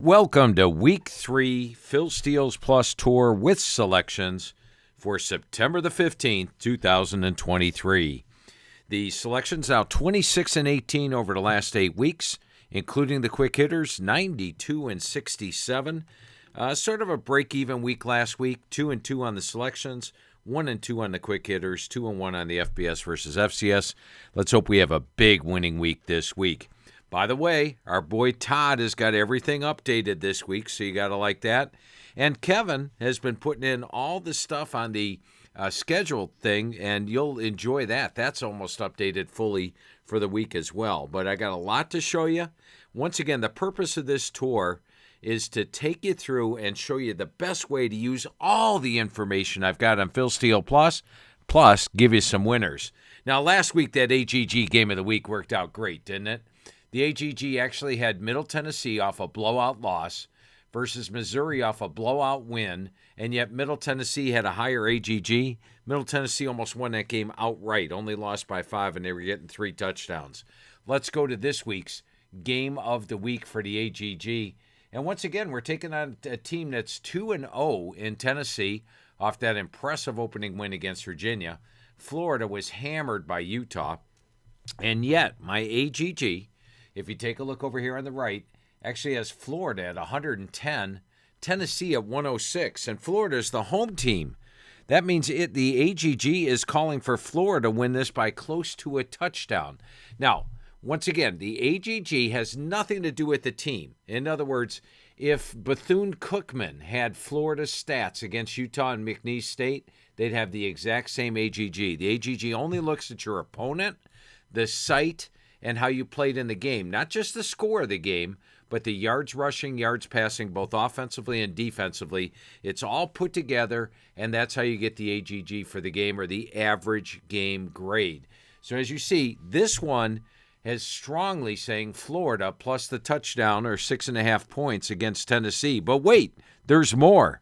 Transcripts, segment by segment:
Welcome to Week 3 Phil Steele Plus Tour with selections for September the 15th, 2023. The selections now 26-18 over the last 8 weeks, including the quick hitters, 92-67. Sort of a break-even week last week, 2-2 on the selections, 1-2 on the quick hitters, 2-1 on the FBS versus FCS. Let's hope we have a big winning week this week. By the way, our boy Todd has got everything updated this week, so you got to like that. And Kevin has been putting in all the stuff on the scheduled thing, and you'll enjoy that. That's almost updated fully for the week as well. But I got a lot to show you. Once again, the purpose of this tour is to take you through and show you the best way to use all the information I've got on Phil Steele Plus give you some winners. Now, last week, that AGG Game of the Week worked out great, didn't it? The AGG actually had Middle Tennessee off a blowout loss versus Missouri off a blowout win, and yet Middle Tennessee had a higher AGG. Middle Tennessee almost won that game outright, only lost by 5, and they were getting 3 touchdowns. Let's go to this week's Game of the Week for the AGG. And once again, we're taking on a team that's 2-0 in Tennessee off that impressive opening win against Virginia. Florida was hammered by Utah, and yet my AGG, if you take a look over here on the right, actually has Florida at 110, Tennessee at 106, and Florida is the home team. That means the AGG is calling for Florida to win this by close to a touchdown. Now, once again, the AGG has nothing to do with the team. In other words, if Bethune-Cookman had Florida stats against Utah and McNeese State, they'd have the exact same AGG. The AGG only looks at your opponent, the site, and how you played in the game. Not just the score of the game, but the yards rushing, yards passing, both offensively and defensively. It's all put together, and that's how you get the AGG for the game, or the average game grade. So as you see, this one is strongly saying Florida plus the touchdown, or 6.5 points against Tennessee. But wait, there's more.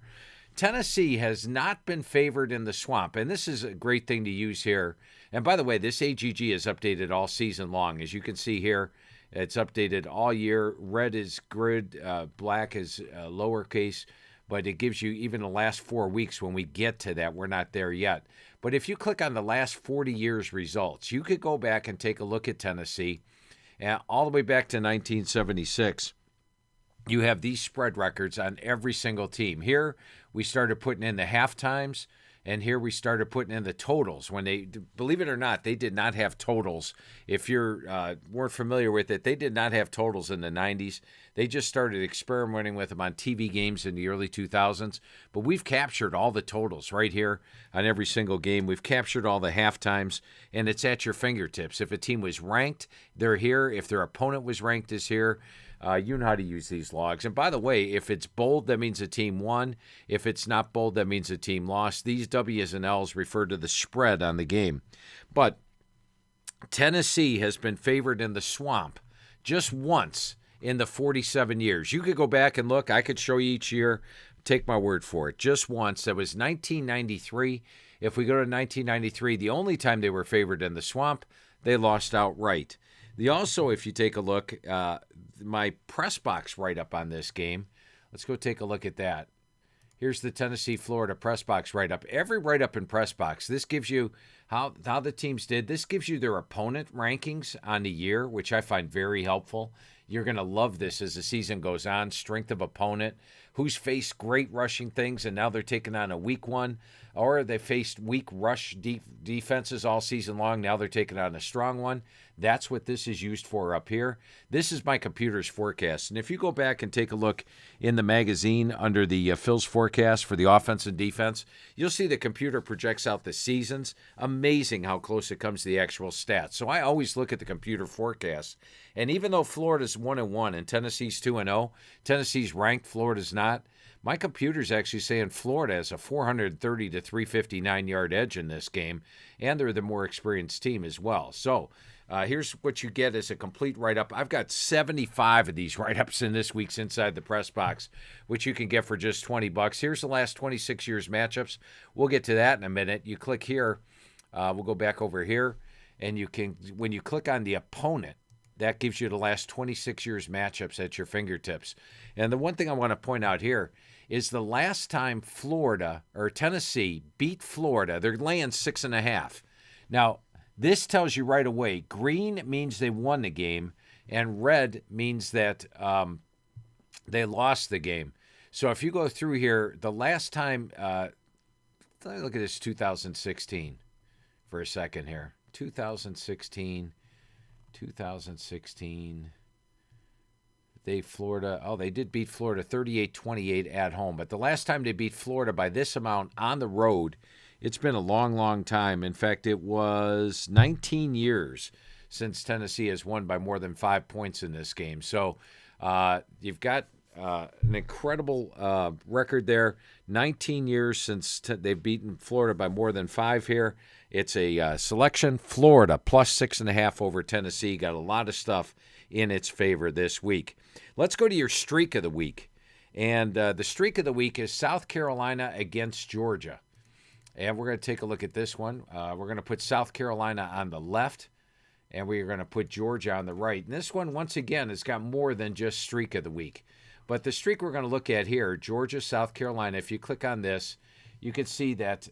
Tennessee has not been favored in the Swamp, and this is a great thing to use here. And by the way, this AGG is updated all season long. As you can see here, it's updated all year. Red is grid, black is lowercase, but it gives you even the last 4 weeks. When we get to that, we're not there yet. But if you click on the last 40 years results, you could go back and take a look at Tennessee, all the way back to 1976. You have these spread records on every single team. Here, we started putting in the half times, and here we started putting in the totals. When they, believe it or not, they did not have totals. If you weren't familiar with it, they did not have totals in the 90s. They just started experimenting with them on TV games in the early 2000s. But we've captured all the totals right here on every single game. We've captured all the half times, and it's at your fingertips. If a team was ranked, they're here. If their opponent was ranked, is here. You know how to use these logs. And by the way, if it's bold, that means a team won. If it's not bold, that means a team lost. These W's and L's refer to the spread on the game. But Tennessee has been favored in the Swamp just once in the 47 years. You could go back and look. I could show you each year. Take my word for it. Just once. That was 1993. If we go to 1993, the only time they were favored in the Swamp, they lost outright. Also, if you take a look, my press box write-up on this game, let's go take a look at that. Here's the Tennessee-Florida press box write-up. Every write-up in press box, this gives you how the teams did. This gives you their opponent rankings on the year, which I find very helpful. You're going to love this as the season goes on. Strength of opponent, who's faced great rushing things, and now they're taking on a weak one. Or they faced weak rush defenses all season long. Now they're taking on a strong one. That's what this is used for up here. This is my computer's forecast. And if you go back and take a look in the magazine under the Phil's forecast for the offense and defense, you'll see the computer projects out the seasons. Amazing how close it comes to the actual stats. So I always look at the computer forecast. And even though Florida's 1-1 and Tennessee's 2-0, Tennessee's ranked, Florida's not, my computer's actually saying Florida has a 430 to 359 yard edge in this game, and they're the more experienced team as well. So here's what you get as a complete write-up. I've got 75 of these write-ups in this week's Inside the Press Box, which you can get for just $20. Here's the last 26 years matchups. We'll get to that in a minute. You click here. We'll go back over here, and you can, when you click on the opponent, that gives you the last 26 years matchups at your fingertips. And the one thing I want to point out here is the last time Florida or Tennessee beat Florida, they're laying 6.5. Now, this tells you right away, green means they won the game, and red means that they lost the game. So if you go through here, the last time, look at this 2016 for a second here. 2016. They did beat Florida 38-28 at home. But the last time they beat Florida by this amount on the road, it's been a long, long time. In fact, it was 19 years since Tennessee has won by more than 5 points in this game. So you've got an incredible record there. 19 years since they've beaten Florida by more than 5 here. It's a selection. Florida plus 6.5 over Tennessee. Got a lot of stuff in its favor this week. Let's go to your streak of the week. And the streak of the week is South Carolina against Georgia. And we're going to take a look at this one. We're going to put South Carolina on the left, and we're going to put Georgia on the right. And this one, once again, has got more than just streak of the week. But the streak we're going to look at here, Georgia, South Carolina, if you click on this, you can see that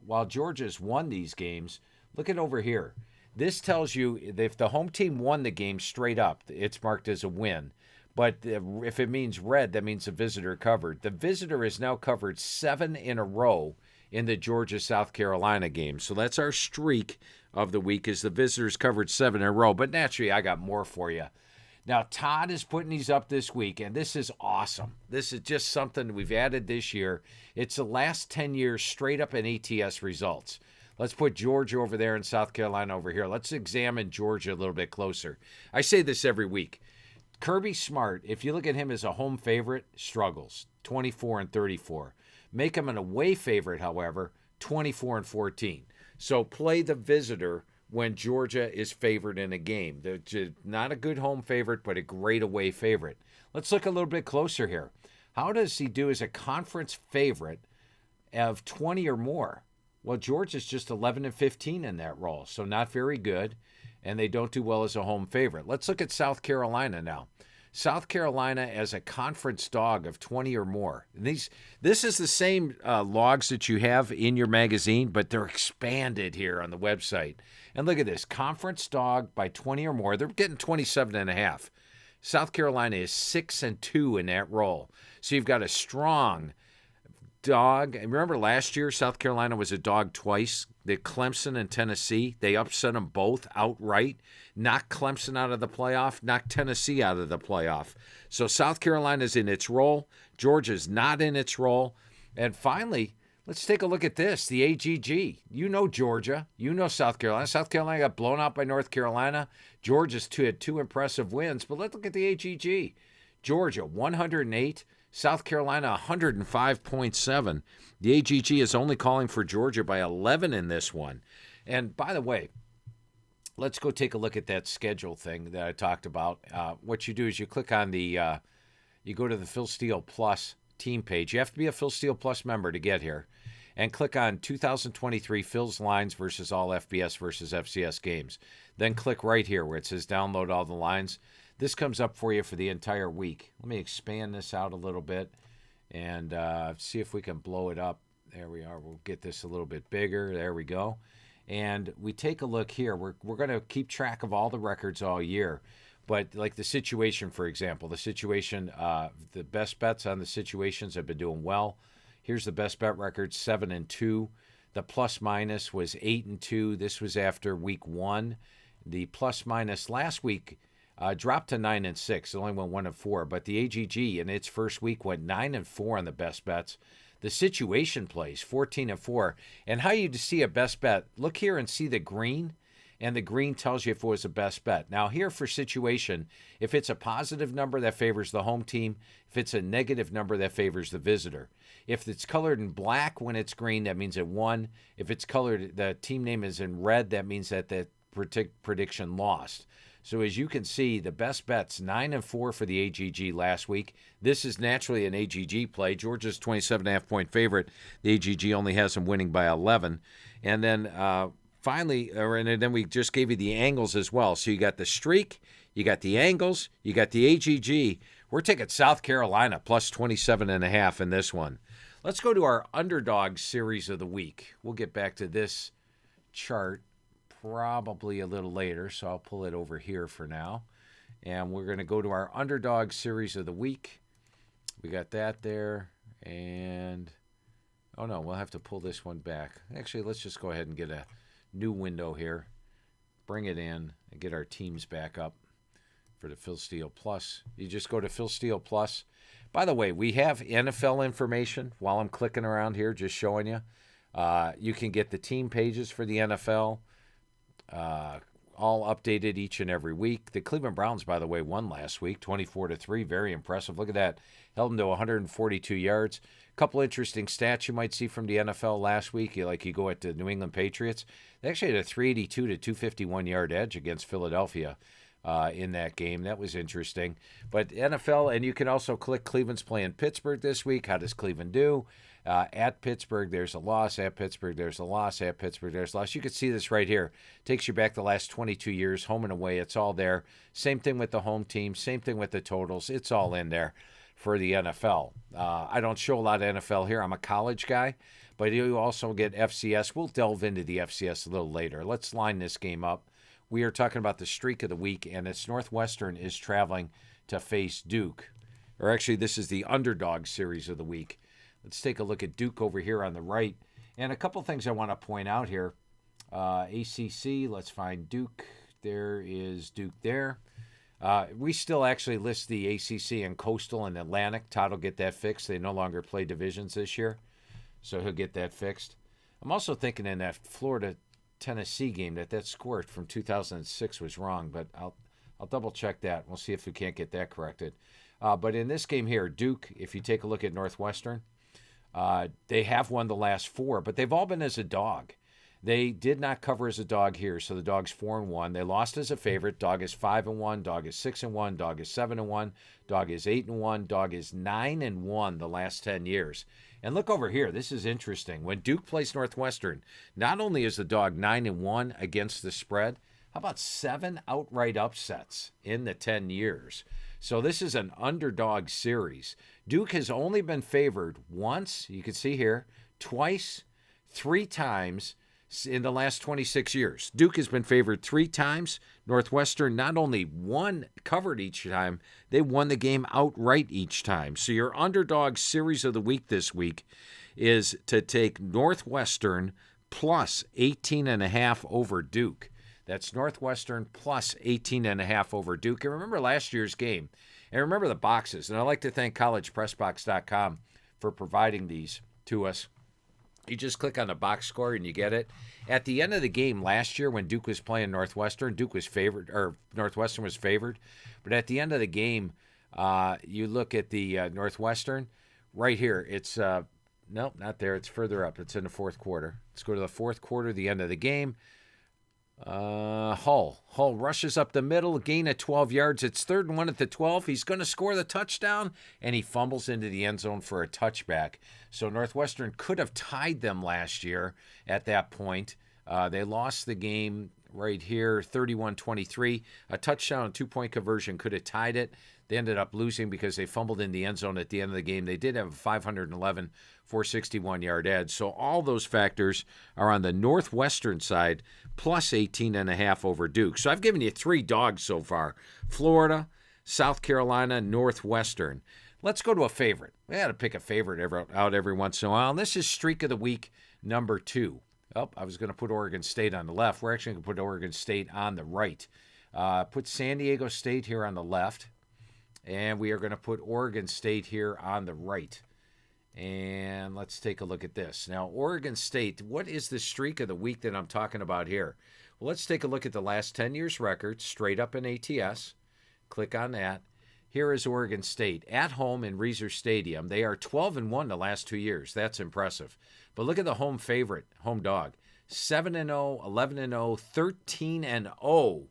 while Georgia's won these games, look at over here. This tells you if the home team won the game straight up, it's marked as a win. But if it means red, that means the visitor covered. The visitor has now covered 7 in a row in the Georgia-South Carolina game. So that's our streak of the week, is the visitors covered 7 in a row. But naturally, I got more for you. Now, Todd is putting these up this week, and this is awesome. This is just something we've added this year. It's the last 10 years straight up in ATS results. Let's put Georgia over there and South Carolina over here. Let's examine Georgia a little bit closer. I say this every week. Kirby Smart, if you look at him as a home favorite, struggles, 24-34. Make him an away favorite, however, 24-14. So play the visitor when Georgia is favored in a game. They're not a good home favorite, but a great away favorite. Let's look a little bit closer here. How does he do as a conference favorite of 20 or more? Well, Georgia's just 11-15 in that role, so not very good, and they don't do well as a home favorite. Let's look at South Carolina now. South Carolina as a conference dog of 20 or more. This is the same logs that you have in your magazine, but they're expanded here on the website. And look at this, conference dog by 20 or more. They're getting 27.5. South Carolina is 6-2 in that role. So you've got a strong dog. And remember last year, South Carolina was a dog twice. The Clemson and Tennessee, they upset them both outright. Knocked Clemson out of the playoff, knocked Tennessee out of the playoff. So South Carolina's in its role. Georgia's not in its role. And finally, let's take a look at this, the AGG. You know Georgia. You know South Carolina. South Carolina got blown out by North Carolina. Georgia's had 2 impressive wins. But let's look at the AGG. Georgia, 108. South Carolina, 105.7. The AGG is only calling for Georgia by 11 in this one. And by the way, let's go take a look at that schedule thing that I talked about. What you do is you click on you go to the Phil Steele Plus team page. You have to be a Phil Steele Plus member to get here. And click on 2023 Phil's Lines versus all FBS versus FCS games. Then click right here where it says download all the lines. This comes up for you for the entire week. Let me expand this out a little bit and see if we can blow it up. There we are. We'll get this a little bit bigger. There we go. And we take a look here. We're going to keep track of all the records all year. But like the situation, for example, the best bets on the situations have been doing well. Here's the best bet record, 7-2. The plus minus was 8-2. This was after week 1. The plus minus last week dropped to 9-6. It only went 1-4. But the AGG in its first week went 9-4 on the best bets. The situation plays 14-4. And how you see a best bet, look here and see the green. And the green tells you if it was a best bet. Now here for situation, if it's a positive number, that favors the home team. If it's a negative number, that favors the visitor. If it's colored in black when it's green, that means it won. If it's colored, the team name is in red, that means that the prediction lost. So as you can see, the best bet's 9-4 for the AGG last week. This is naturally an AGG play. Georgia's 27.5-point favorite. The AGG only has them winning by 11. And then finally, and then we just gave you the angles as well. So you got the streak, You got the angles. You got the AGG. We're taking South Carolina plus 27.5 in this one. Let's go to our Underdog series of the week. We'll get back to this chart probably a little later, so I'll pull it over here for now. And we're going to go to our Underdog series of the week. We got that there. And, oh no, we'll have to pull this one back. Actually, let's just go ahead and get a new window here. Bring it in and get our teams back up for the Phil Steele Plus. You just go to Phil Steele Plus. By the way, we have NFL information while I'm clicking around here, just showing you. You can get the team pages for the NFL, all updated each and every week. The Cleveland Browns, by the way, won last week, 24-3. Very impressive. Look at that. Held them to 142 yards. A couple interesting stats you might see from the NFL last week. You go at the New England Patriots. They actually had a 382 to 251 yard edge against Philadelphia in that game. That was interesting. But NFL, and you can also click Cleveland's playing Pittsburgh this week. How does Cleveland do? At Pittsburgh, there's a loss. At Pittsburgh, there's a loss. At Pittsburgh, there's a loss. You can see this right here. Takes you back the last 22 years, home and away. It's all there. Same thing with the home team. Same thing with the totals. It's all in there for the NFL. I don't show a lot of NFL here. I'm a college guy, but you also get FCS. We'll delve into the FCS a little later. Let's line this game up. We are talking about the streak of the week, and it's Northwestern is traveling to face Duke. Or actually, this is the Underdog series of the week. Let's take a look at Duke over here on the right. And a couple things I want to point out here. ACC, let's find Duke. There is Duke there. We still actually list the ACC in Coastal and Atlantic. Todd will get that fixed. They no longer play divisions this year, so he'll get that fixed. I'm also thinking in that Florida-Tennessee game that score from 2006 was wrong, but I'll double-check that. We'll see if we can't get that corrected. But in this game here, Duke, if you take a look at Northwestern, they have won the last four, but they've all been as a dog. They did not cover as a dog here, so the dog's 4-1. They lost as a favorite. Dog is 5-1. Dog is 6-1. Dog is 7-1. Dog is 8-1. Dog is 9-1 the last 10 years. And look over here. This is interesting. When Duke plays Northwestern, not only is the dog 9-1 against the spread, how about 7 outright upsets in the 10 years? So this is an underdog series. Duke has only been favored once, you can see here, twice, 3 times in the last 26 years. Duke has been favored 3 times. Northwestern not only covered each time, they won the game outright each time. So your underdog series of the week this week is to take Northwestern plus 18.5 over Duke. That's Northwestern plus 18.5 over Duke. And remember last year's game. And remember the boxes. And I'd like to thank collegepressbox.com for providing these to us. You just click on the box score and you get it. At the end of the game last year when Duke was playing Northwestern, Northwestern was favored. But at the end of the game, you look at the Northwestern. Right here, it's, nope, not there. It's further up. It's in the fourth quarter. Let's go to the fourth quarter, the end of the game. Hull rushes up the middle, gain of 12 yards. It's 3rd and 1 at the 12. He's going to score the touchdown, and he fumbles into the end zone for a touchback. So Northwestern could have tied them last year at that point. They lost the game right here, 31-23. A touchdown and 2-point conversion could have tied it. They ended up losing because they fumbled in the end zone at the end of the game. They did have a 511, 461-yard edge. So all those factors are on the Northwestern side, plus 18.5 over Duke. So I've given you 3 dogs so far. Florida, South Carolina, Northwestern. Let's go to a favorite. We got to pick a favorite out every once in a while. And this is Streak of the Week number 2. Oh, I was going to put Oregon State on the left. We're actually going to put Oregon State on the right. Put San Diego State here on the left. And we are going to put Oregon State here on the right. And let's take a look at this. Now, Oregon State, what is the streak of the week that I'm talking about here? Well, let's take a look at the last 10 years' record, straight up in ATS. Click on that. Here is Oregon State at home in Reser Stadium. They are 12-1 the last 2 years. That's impressive. But look at the home favorite, home dog. 7-0, 11-0, 13-0.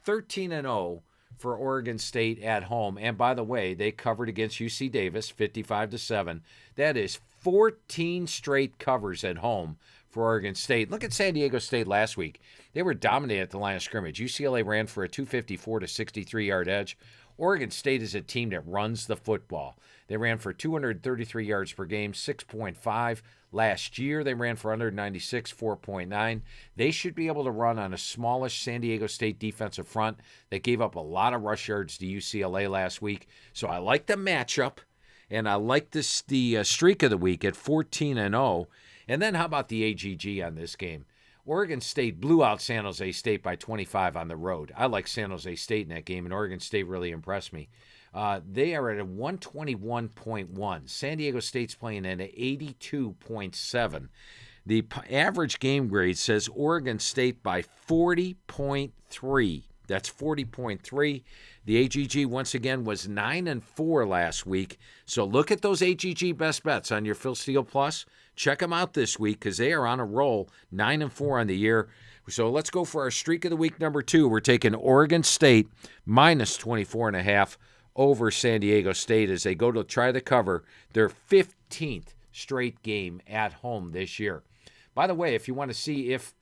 13-0 for Oregon State at home. And by the way, they covered against UC Davis 55-7. That is 14 straight covers at home for Oregon State. Look at San Diego State last week. They were dominated at the line of scrimmage. UCLA ran for a 254 to 63-yard edge. Oregon State is a team that runs the football. They ran for 233 yards per game, 6.5. Last year, they ran for 196, 4.9. They should be able to run on a smallish San Diego State defensive front that gave up a lot of rush yards to UCLA last week. So I like the matchup, and I like the streak of the week at 14-0. And then how about the AGG on this game? Oregon State blew out San Jose State by 25 on the road. I like San Jose State in that game, and Oregon State really impressed me. They are at a 121.1. San Diego State's playing at an 82.7. The average game grade says Oregon State by 40.3. That's 40.3. The AGG, once again, was 9-4 last week. So look at those AGG best bets on your Phil Steele Plus. Check them out this week because they are on a roll, 9-4 on the year. So let's go for our streak of the week number 2. We're taking Oregon State minus 24.5 over San Diego State as they go to try to cover their 15th straight game at home this year. By the way, if you want to see if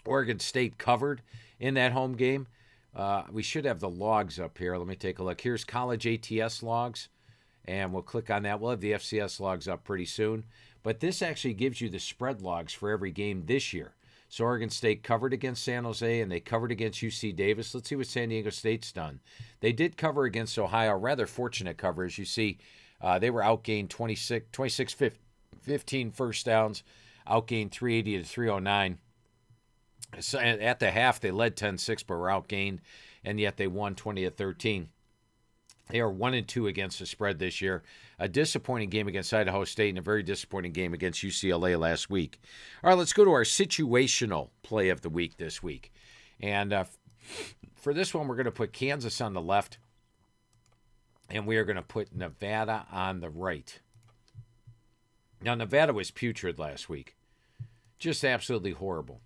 Oregon State covered in that home game, we should have the logs up here. Let me take a look. Here's college ATS logs, and we'll click on that. We'll have the FCS logs up pretty soon. But this actually gives you the spread logs for every game this year. So Oregon State covered against San Jose, and they covered against UC Davis. Let's see what San Diego State's done. They did cover against Ohio. Rather fortunate cover. As you see, they were outgained 26-15 first downs, outgained 380 to 309. So at the half, they led 10-6, but were outgained, and yet they won 20-13. They are 1-2 against the spread this year. A disappointing game against Idaho State and a very disappointing game against UCLA last week. All right, let's go to our situational play of the week this week. And for this one, we're going to put Kansas on the left, and we are going to put Nevada on the right. Now, Nevada was putrid last week. Just absolutely horrible.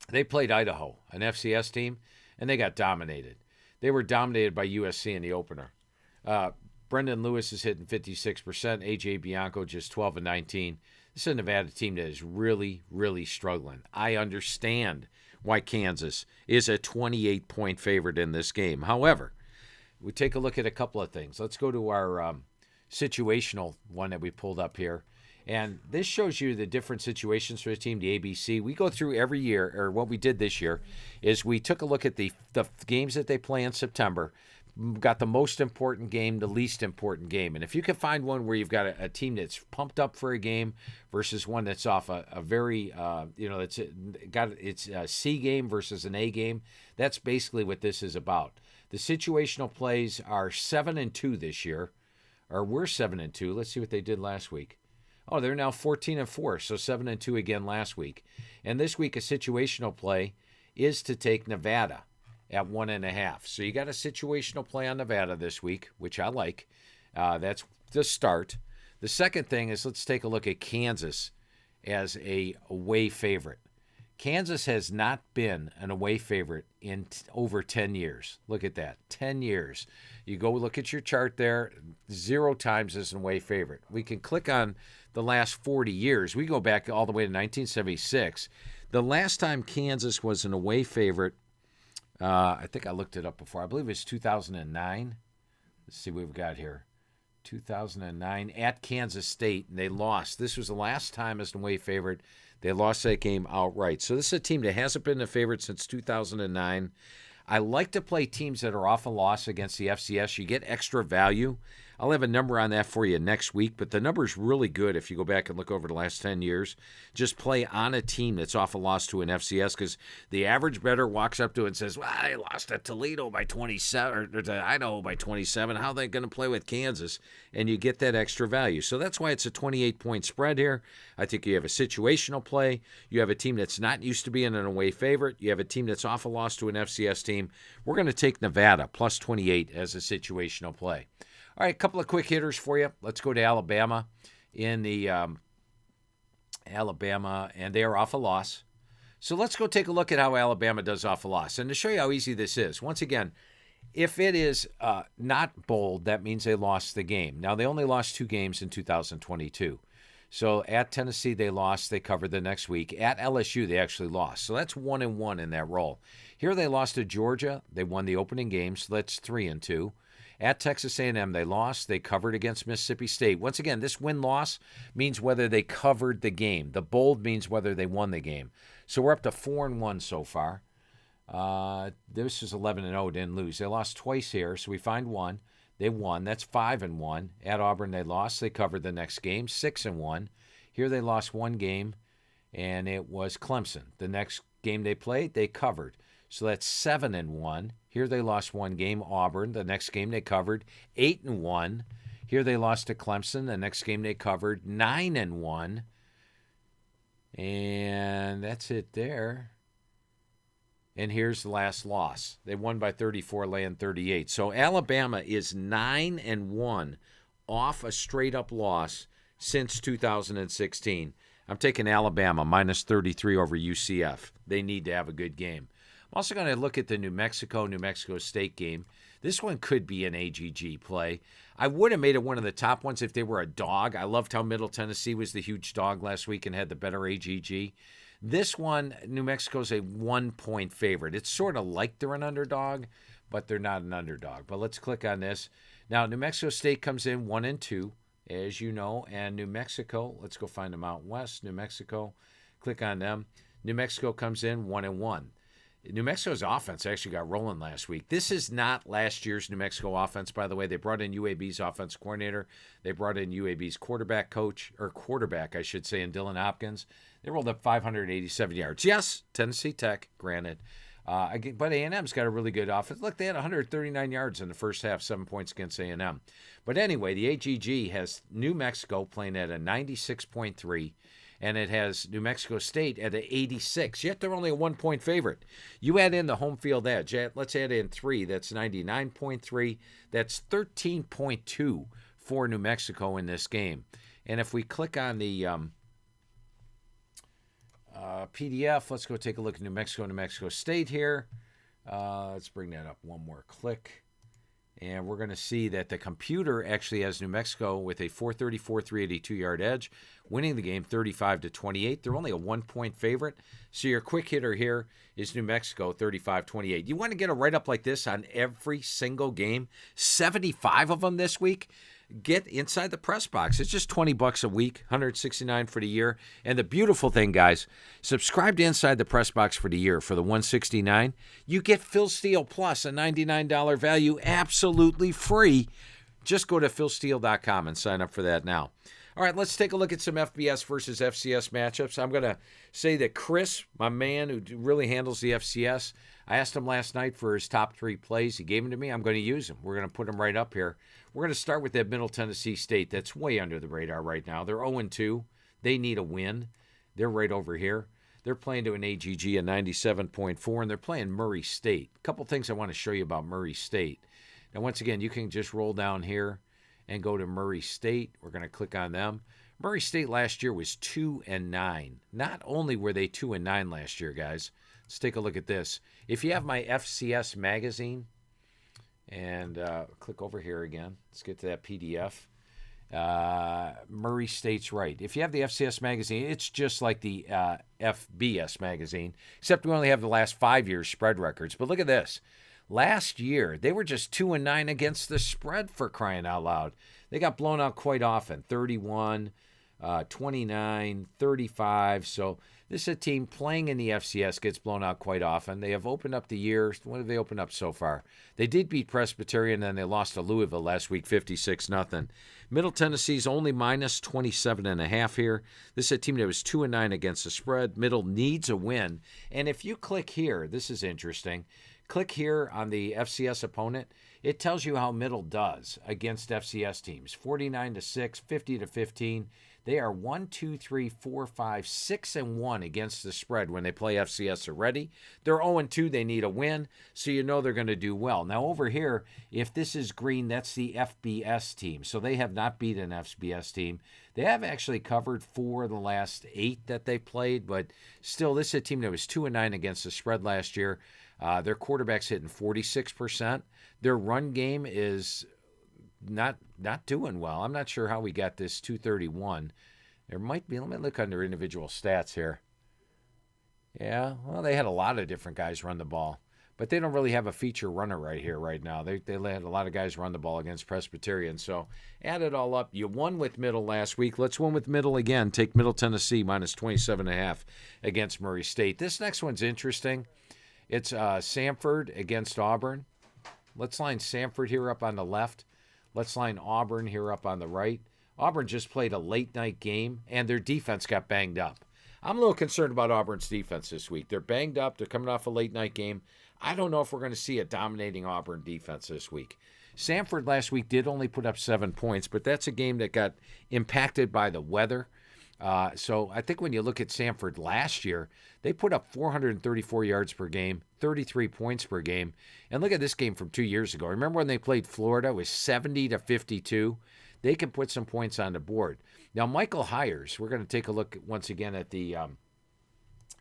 They played Idaho, an FCS team, and they got dominated. They were dominated by USC in the opener. Brendan Lewis is hitting 56%. A.J. Bianco just 12-19. This is a Nevada team that is really, really struggling. I understand why Kansas is a 28-point favorite in this game. However, we take a look at a couple of things. Let's go to our situational one that we pulled up here. And this shows you the different situations for the team, the ABC. We go through every year, or what we did this year, is we took a look at the games that they play in September, got the most important game, the least important game. And if you can find one where you've got a team that's pumped up for a game versus one that's off a very, that's got it's a C game versus an A game, that's basically what this is about. The situational plays are 7-2 this year, or we're 7-2. Let's see what they did last week. Oh, they're now 14-4, so 7-2 again last week. And this week, a situational play is to take Nevada at 1.5. So you got a situational play on Nevada this week, which I like. That's the start. The second thing is let's take a look at Kansas as a away favorite. Kansas has not been an away favorite in over 10 years. Look at that, 10 years. You go look at your chart there, 0 times as an away favorite. We can click on the last 40 years. We go back all the way to 1976. The last time Kansas was an away favorite, I think I looked it up before. I believe it was 2009. Let's see what we've got here. 2009 at Kansas State, and they lost. This was the last time as an away favorite. They lost that game outright. So this is a team that hasn't been a favorite since 2009. I like to play teams that are off a loss against the FCS. You get extra value. I'll have a number on that for you next week, but the number's really good if you go back and look over the last 10 years. Just play on a team that's off a loss to an FCS because the average bettor walks up to it and says, well, I lost to Toledo by 27 or to Idaho by 27. How are they going to play with Kansas? And you get that extra value. So that's why it's a 28-point spread here. I think you have a situational play. You have a team that's not used to being an away favorite. You have a team that's off a loss to an FCS team. We're going to take Nevada plus 28 as a situational play. All right, a couple of quick hitters for you. Let's go to Alabama in the Alabama, and they are off a loss. So let's go take a look at how Alabama does off a loss. And to show you how easy this is, once again, if it is not bold, that means they lost the game. Now, they only lost 2 games in 2022. So at Tennessee, they lost. They covered the next week. At LSU, they actually lost. So that's 1-1 in that role. Here they lost to Georgia. They won the opening game, so that's 3-2. At Texas A&M, they lost. They covered against Mississippi State. Once again, this win-loss means whether they covered the game. The bold means whether they won the game. So we're up to 4-1 so far. This is 11-0, didn't lose. They lost twice here, so we find one. They won. That's 5-1. At Auburn, they lost. They covered the next game, 6-1. Here they lost one game, and it was Clemson. The next game they played, they covered. So that's 7-1. Here they lost one game, Auburn. The next game they covered, 8-1. Here they lost to Clemson. The next game they covered, 9-1. And that's it there. And here's the last loss. They won by 34, laying 38. So Alabama is 9-1 off a straight-up loss since 2016. I'm taking Alabama minus 33 over UCF. They need to have a good game. I'm also going to look at the New Mexico State game. This one could be an AGG play. I would have made it one of the top ones if they were a dog. I loved how Middle Tennessee was the huge dog last week and had the better AGG. This one, New Mexico's a 1-point favorite. It's sort of like they're an underdog, but they're not an underdog. But let's click on this. Now, New Mexico State comes in 1-2, as you know, and New Mexico, let's go find them out west. New Mexico, click on them. New Mexico comes in 1-1. New Mexico's offense actually got rolling last week. This is not last year's New Mexico offense, by the way. They brought in UAB's offensive coordinator. They brought in UAB's quarterback, I should say, in Dylan Hopkins. They rolled up 587 yards. Yes, Tennessee Tech, granted. But A&M's got a really good offense. Look, they had 139 yards in the first half, 7 points against A&M. But anyway, the AGG has New Mexico playing at a 96.3, and it has New Mexico State at an 86. Yet they're only a 1-point favorite. You add in the home field edge. Let's add in 3. That's 99.3. That's 13.2 for New Mexico in this game. And if we click on the PDF, let's go take a look at New Mexico State here. Let's bring that up one more click. And we're going to see that the computer actually has New Mexico with a 434, 382-yard edge, winning the game 35-28. They're only a 1-point favorite. So your quick hitter here is New Mexico, 35-28. You want to get a write-up like this on every single game, 75 of them this week? Get Inside the Press Box. It's just $20 a week, $169 for the year. And the beautiful thing, guys, subscribe to Inside the Press Box for the year for the $169. You get Phil Steele Plus, a $99 value, absolutely free. Just go to philsteele.com and sign up for that now. All right, let's take a look at some FBS versus FCS matchups. I'm going to say that Chris, my man who really handles the FCS, I asked him last night for his top 3 plays. He gave them to me. I'm going to use them. We're going to put them right up here. We're going to start with that Middle Tennessee State. That's way under the radar right now. They're 0-2. They need a win. They're right over here. They're playing to an AGG of 97.4, and they're playing Murray State. A couple things I want to show you about Murray State. Now, once again, you can just roll down here and go to Murray State. We're going to click on them. Murray State last year was 2-9. Not only were they 2-9 last year, guys. Let's take a look at this. If you have my FCS magazine, and click over here again. Let's get to that PDF. Murray State's right. If you have the FCS magazine, it's just like the FBS magazine, except we only have the last 5 years spread records. But look at this. Last year, they were just 2-9 against the spread, for crying out loud. They got blown out quite often, 31, 29, 35. So this is a team playing in the FCS, gets blown out quite often. They have opened up the year. What have they opened up so far? They did beat Presbyterian, and then they lost to Louisville last week, 56-0. Middle Tennessee's only minus 27.5 here. This is a team that was 2-9 against the spread. Middle needs a win. And if you click here, this is interesting. Click here on the FCS opponent. It tells you how Middle does against FCS teams. 49-6, 50-15. They are 1, 2, 3, 4, 5, 6-1 against the spread when they play FCS already. They're 0-2. They need a win, so you know they're going to do well. Now over here, if this is green, that's the FBS team. So they have not beat an FBS team. They have actually covered 4 of the last 8 that they played, but still, this is a team that was 2-9 against the spread last year. Their quarterback's hitting 46%. Their run game is not doing well. I'm not sure how we got this 231. There might be, let me look under individual stats here. Yeah, well, they had a lot of different guys run the ball, but they don't really have a feature runner right here, right now. They had a lot of guys run the ball against Presbyterian. So add it all up. You won with Middle last week. Let's win with Middle again. Take Middle Tennessee minus 27.5 against Murray State. This next one's interesting. It's Samford against Auburn. Let's line Samford here up on the left. Let's line Auburn here up on the right. Auburn just played a late-night game, and their defense got banged up. I'm a little concerned about Auburn's defense this week. They're banged up. They're coming off a late-night game. I don't know if we're going to see a dominating Auburn defense this week. Samford last week did only put up 7 points, but that's a game that got impacted by the weather. So I think when you look at Samford last year, they put up 434 yards per game, 33 points per game. And look at this game from 2 years ago. Remember when they played Florida? It was 70-52. They can put some points on the board. Now, Michael Hires, we're going to take a look once again at the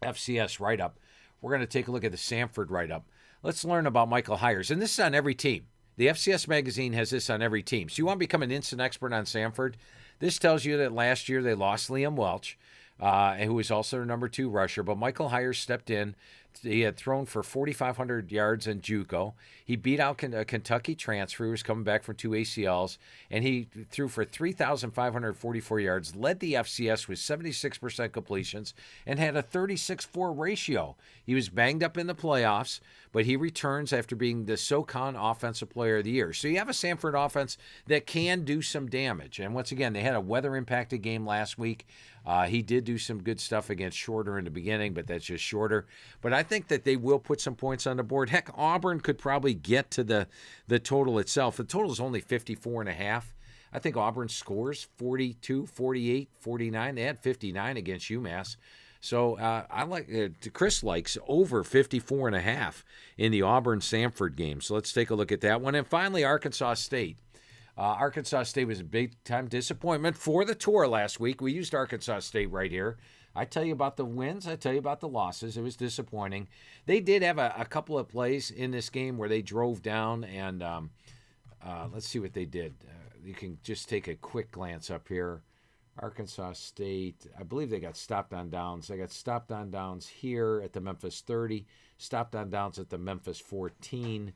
FCS write-up. We're going to take a look at the Samford write-up. Let's learn about Michael Hires. And this is on every team. The FCS magazine has this on every team. So you want to become an instant expert on Samford? This tells you that last year they lost Liam Welch, who was also their number 2 rusher. But Michael Hires stepped in. He had thrown for 4,500 yards in JUCO. He beat out a Kentucky transfer who was coming back from 2 ACLs, and he threw for 3,544 yards, led the FCS with 76% completions, and had a 36-4 ratio. He was banged up in the playoffs, but he returns after being the SoCon Offensive Player of the Year. So you have a Samford offense that can do some damage. And once again, they had a weather-impacted game last week. He did do some good stuff against Shorter in the beginning, but that's just Shorter. But I think that they will put some points on the board. Heck, Auburn could probably get to the total itself. The total is only 54.5. I think Auburn scores 42, 48, 49. They had 59 against UMass. So I like Chris likes over 54.5 in the Auburn-Samford game. So let's take a look at that one. And finally, Arkansas State. Arkansas State was a big-time disappointment for the tour last week. We used Arkansas State right here. I tell you about the wins. I tell you about the losses. It was disappointing. They did have a couple of plays in this game where they drove down, and let's see what they did. You can just take a quick glance up here. Arkansas State, I believe they got stopped on downs. They got stopped on downs here at the Memphis 30, stopped on downs at the Memphis 14,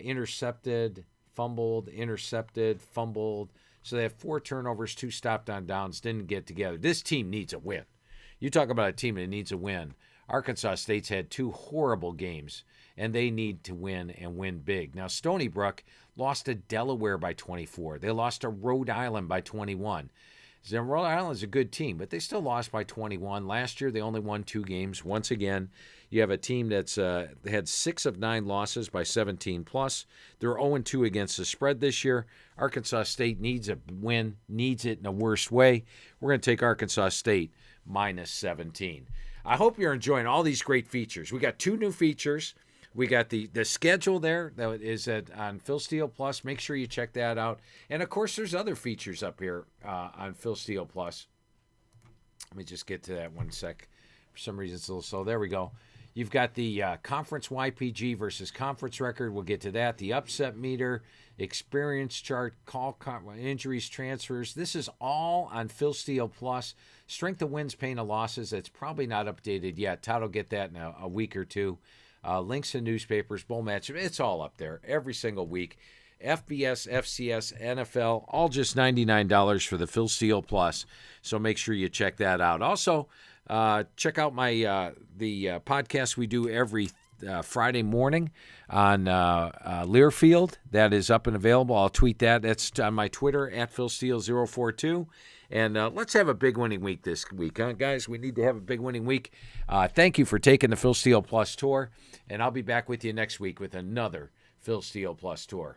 intercepted, fumbled, intercepted, fumbled. So they have 4 turnovers, 2 stopped on downs, didn't get together. This team needs a win. You talk about a team that needs a win. Arkansas State's had 2 horrible games, and they need to win and win big. Now, Stony Brook lost to Delaware by 24. They lost to Rhode Island by 21. So Rhode Island's a good team, but they still lost by 21. Last year, they only won 2 games. Once again, you have a team that's had 6 of 9 losses by 17 plus. They're 0-2 against the spread this year. Arkansas State needs a win, needs it in a worse way. We're going to take Arkansas State minus 17. I hope you're enjoying all these great features. We got 2 new features. We got the schedule there that is on Phil Steele Plus. Make sure you check that out. And, of course, there's other features up here on Phil Steele Plus. Let me just get to that one sec. For some reason, it's a little slow. There we go. You've got the conference YPG versus conference record. We'll get to that. The upset meter, experience chart, injuries, transfers. This is all on Phil Steele Plus. Strength of wins, pain of losses. That's probably not updated yet. Todd will get that in a week or two. Links to newspapers, bowl match. It's all up there every single week. FBS, FCS, NFL, all just $99 for the Phil Steele Plus. So make sure you check that out. Also, check out my the podcast we do every Friday morning on Learfield. That is up and available. I'll tweet that. That's on my Twitter, at PhilSteele042. And let's have a big winning week this week, huh, guys? We need to have a big winning week. Thank you for taking the Phil Steele Plus tour, and I'll be back with you next week with another Phil Steele Plus tour.